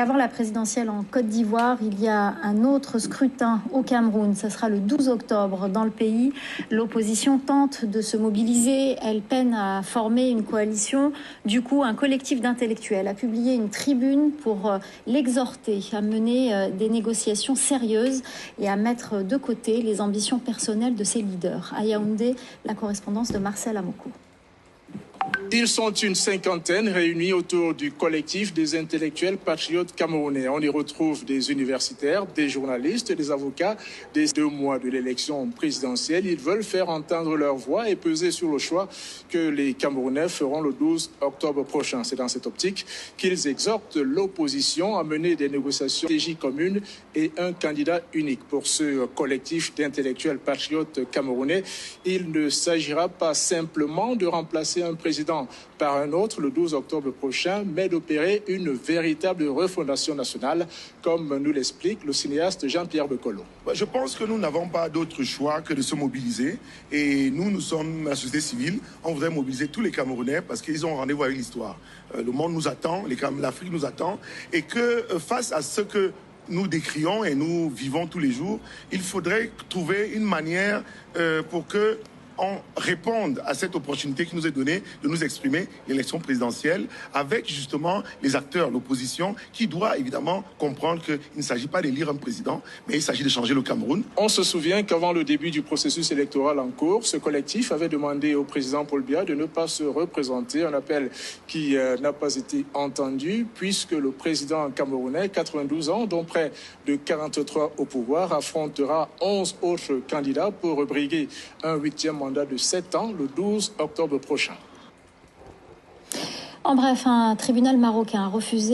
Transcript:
Avant la présidentielle en Côte d'Ivoire, il y a un autre scrutin au Cameroun. Ce sera le 12 octobre dans le pays. L'opposition tente de se mobiliser. Elle peine à former une coalition. Du coup, un collectif d'intellectuels a publié une tribune pour l'exhorter à mener des négociations sérieuses et à mettre de côté les ambitions personnelles de ses leaders. À Yaoundé, la correspondance de Marcel Amoko. Ils sont une cinquantaine réunis autour du collectif des intellectuels patriotes camerounais. On y retrouve des universitaires, des journalistes, des avocats. Des 2 mois de l'élection présidentielle, ils veulent faire entendre leur voix et peser sur le choix que les Camerounais feront le 12 octobre prochain. C'est dans cette optique qu'ils exhortent l'opposition à mener des négociations stratégiques communes et un candidat unique. Pour ce collectif d'intellectuels patriotes camerounais, il ne s'agira pas simplement de remplacer un président par un autre le 12 octobre prochain, mais d'opérer une véritable refondation nationale, comme nous l'explique le cinéaste Jean-Pierre Bekolo. Je pense que nous n'avons pas d'autre choix que de se mobiliser. Et nous sommes la société civile. On voudrait mobiliser tous les Camerounais parce qu'ils ont rendez-vous avec l'histoire. Le monde nous attend, l'Afrique nous attend. Et que face à ce que nous décrions et nous vivons tous les jours, il faudrait trouver une manière pour que on réponde à cette opportunité qui nous est donnée de nous exprimer l'élection présidentielle avec justement les acteurs, l'opposition, qui doit évidemment comprendre qu'il ne s'agit pas d'élire un président, mais il s'agit de changer le Cameroun. On se souvient qu'avant le début du processus électoral en cours, ce collectif avait demandé au président Paul Biya de ne pas se représenter, un appel qui n'a pas été entendu, puisque le président camerounais, 92 ans, dont près de 43 au pouvoir, affrontera 11 autres candidats pour briguer un 8e mandat de 7 ans le 12 octobre prochain. En bref, un tribunal marocain a refusé